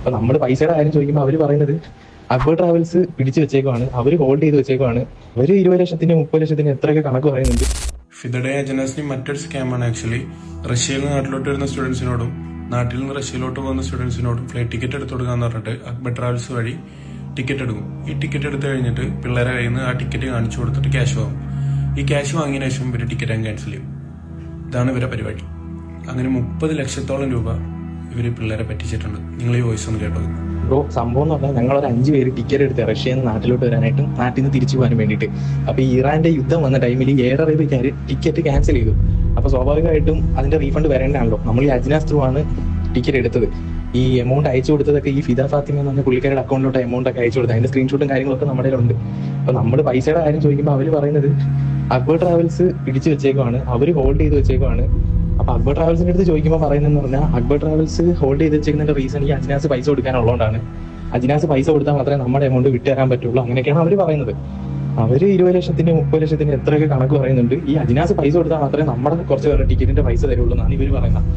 അപ്പൊ നമ്മൾ പൈസയുടെ കാര്യം ചോദിക്കുമ്പോൾ അവർ പറയുന്നത് അക്ബർ ട്രാവൽസ് പിടിച്ചു വെച്ചേക്കുവാണ്, അവർ ഹോൾഡ് ചെയ്ത് വെച്ചേക്കുവാണ്. അവർ 20 ലക്ഷത്തിന് 30 ലക്ഷത്തിന് എത്രയൊക്കെ കണക്ക് പറയുന്നുണ്ട്. ഫിദയുടെ ഏജൻസി മറ്റൊരു സ്കാമാണ്. ആക്ച്വലി റഷ്യയിൽ നിന്ന് നാട്ടിലോട്ട് വരുന്ന സ്റ്റുഡൻസിനോടും നാട്ടിൽ നിന്ന് റഷ്യയിലോട്ട് പോകുന്ന സ്റ്റുഡൻസിനോടും ഫ്ലൈറ്റ് ടിക്കറ്റ് എടുത്തു കൊടുക്കാന്ന് പറഞ്ഞിട്ട് അക്ബർ ട്രാവൽസ് വഴി ടിക്കറ്റ് എടുക്കും. ഈ ടിക്കറ്റ് എടുത്തു കഴിഞ്ഞിട്ട് പിള്ളേരെ കയ്യിൽ നിന്ന് ആ ടിക്കറ്റ് കാണിച്ചു കൊടുത്തിട്ട് ക്യാഷ് വാങ്ങും. ഈ ക്യാഷ് വാങ്ങിയതിനു ശേഷം ഇവര് ടിക്കറ്റ് ക്യാൻസൽ ചെയ്യും. ഇതാണ് ഇവരെ പരിപാടി. അങ്ങനെ 30 ലക്ഷത്തോളം രൂപ ഇവര് പിള്ളേരെ പറ്റിച്ചിട്ടുണ്ട്. നിങ്ങൾ ഈ വോയിസ് ഒന്ന് കേട്ടോ. ബ്രോ, സംഭവം എന്ന് പറഞ്ഞാൽ ഞങ്ങളൊരു 5 പേര് ടിക്കറ്റ് എടുത്ത് റഷ്യയിൽ നിന്ന് നാട്ടിലോട്ട് വരാനായിട്ടും നാട്ടിൽ നിന്ന് തിരിച്ചു പോകാനും വേണ്ടിയിട്ട്. അപ്പൊ ഈ ഇറാന്റെ യുദ്ധം വന്ന ടൈമിൽ എയർ അറേബ്യക്കാർ ടിക്കറ്റ് ക്യാൻസൽ ചെയ്തു. അപ്പൊ സ്വാഭാവികമായിട്ടും അതിന്റെ റീഫണ്ട് വരേണ്ടതാണല്ലോ. നമ്മൾ ഈ അജ്നാസ് ത്രൂ ആണ് ടിക്കറ്റ് എടുത്തത്. ഈ എമൗണ്ട് അയച്ചു കൊടുത്തതൊക്കെ ഈ ഫിദ ഫാത്തിമ എന്ന് പറഞ്ഞ പുള്ളിക്കാരുടെ അക്കൗണ്ടിലോട്ട് എമൗണ്ട് ഒക്കെ അയച്ചു കൊടുത്തത്. അതിന്റെ സ്ക്രീൻഷോട്ടും കാര്യങ്ങളൊക്കെ നമ്മുടെ ഉണ്ട്. അപ്പൊ നമ്മൾ പൈസയുടെ കാര്യം ചോദിക്കുമ്പോൾ അവർ പറയുന്നത് അക്ബർ ട്രാവൽസ് പിടിച്ചു വെച്ചേക്കുവാണ്, അവർ ഹോൾഡ് ചെയ്ത് വെച്ചേക്കുവാണ്. അപ്പൊ അക്ബർ ട്രാവൽസിന്റെ അടുത്ത് ചോദിക്കുമ്പോൾ പറയുന്നതെന്ന് പറഞ്ഞാൽ അക്ബർ ട്രാവൽസ് ഹോൾഡ് ചെയ്ത് വെച്ചേക്കുന്നതിന്റെ റീസൺ ഈ അജ്നാസ് പൈസ കൊടുക്കാനുള്ളതുകൊണ്ടാണ്. അജ്നാസ് പൈസ കൊടുത്താൽ മാത്രമേ നമ്മുടെ എമൗണ്ട് വിട്ടുതരാൻ പറ്റുള്ളൂ. അങ്ങനെയൊക്കെയാണ് അവർ പറയുന്നത്. അവര് 20 ലക്ഷത്തിന് 30 ലക്ഷത്തിന് എത്രയൊക്കെ കണക്ക് പറയുന്നുണ്ട്. ഈ അജ്നാസ് പൈസ കൊടുത്താൽ മാത്രമേ നമ്മുടെ കുറച്ച് പേരുടെ ടിക്കറ്റിന്റെ പൈസ തരുള്ളൂ എന്നാണ് ഇവർ പറയുന്നത്.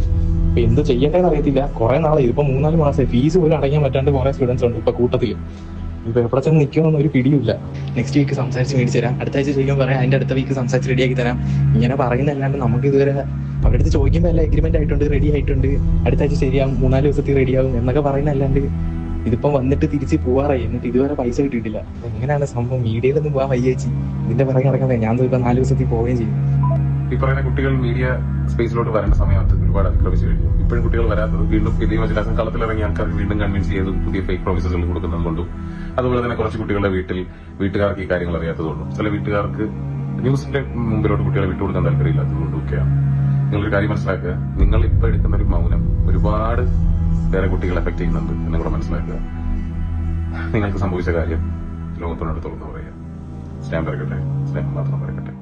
അപ്പൊ എന്ത് ചെയ്യേണ്ടതെന്ന് അറിയത്തില്ല. കുറെ നാളെ ഇതിപ്പോ 3-4 മാസം ഫീസ് പോലും അടയ്ക്കാൻ പറ്റാണ്ട് കുറെ സ്റ്റുഡൻസ് ഉണ്ട് ഇപ്പൊ കൂട്ടത്തിൽ. ഇപ്പൊ എവിടെ ചെന്ന് നിൽക്കുമെന്നൊന്നും ഒരു പിടിയില്ല. നെക്സ്റ്റ് വീക്ക് സംസാരിച്ച് മേടിച്ചു തരാം, അടുത്ത ആഴ്ച ചോദിക്കാൻ പറയാം, അതിന്റെ അടുത്ത വീക്ക് സംസാരിച്ച് റെഡിയാക്കി തരാം. ഇങ്ങനെ പറയുന്നതല്ലാണ്ട് നമുക്ക് ഇതുവരെ അവരുടെ അടുത്ത് ചോദിക്കുമ്പോൾ എല്ലാം എഗ്രിമെന്റ് ആയിട്ടുണ്ട്, റെഡി ആയിട്ടുണ്ട്, അടുത്ത ആഴ്ച ശരിയാവും, 3-4 ദിവസത്തിൽ റെഡിയാവും എന്നൊക്കെ പറയുന്നതല്ലാണ്ട് ഇതിപ്പം വന്നിട്ട് തിരിച്ച് പോവാറായി, എന്നിട്ട് ഇതുവരെ പൈസ കിട്ടിയിട്ടില്ല. എങ്ങനെയാണ് സംഭവം? മീഡിയയിലൊന്നും പോകാൻ വയ്യേച്ചി. ഇതിന്റെ പിറകെ നടക്കുന്നത്. ഞാൻ ഇപ്പൊ 4 ദിവസത്തിൽ പോവുകയും ചെയ്യും. ഈ പറയുന്ന കുട്ടികൾ മീഡിയ സ്പേസിലോട്ട് വരേണ്ട സമയത്ത് ഒരുപാട് അതിക്രമിച്ചു കഴിഞ്ഞു. ഇപ്പോഴും കുട്ടികൾ വരാത്തത് വീണ്ടും ഇതേ വചനാസം കളത്തിലിറങ്ങി ആൾക്കാർക്ക് വീണ്ടും കൺവിൻസ് ചെയ്ത് പുതിയ ഫേക്ക് പ്രോമിസസുകൾ കൊടുക്കുന്നതുകൊണ്ടും അതുപോലെ തന്നെ കുറച്ച് കുട്ടികളുടെ വീട്ടുകാർക്ക് ഈ കാര്യങ്ങൾ അറിയാത്തതുകൊണ്ടും ചില വീട്ടുകാർക്ക് ന്യൂസിന്റെ മുമ്പിലോട്ട് കുട്ടികളെ വിട്ടുകൊടുക്കാൻ താല്പര്യമില്ലാത്തതുകൊണ്ടും ഒക്കെയാണ്. നിങ്ങളൊരു കാര്യം മനസ്സിലാക്കുക, നിങ്ങൾ ഇപ്പൊ എടുക്കുന്ന ഒരു മൗനം ഒരുപാട് വേറെ കുട്ടികളെ എഫക്ട് ചെയ്യുന്നുണ്ട് എന്ന് കൂടെ മനസ്സിലാക്കുക. നിങ്ങൾക്ക് സംഭവിച്ച കാര്യം ലോകത്തോട് തുറന്നു പറയുക. സ്നേഹം പറയട്ടെ, സ്നേഹം മാത്രം പറയട്ടെ.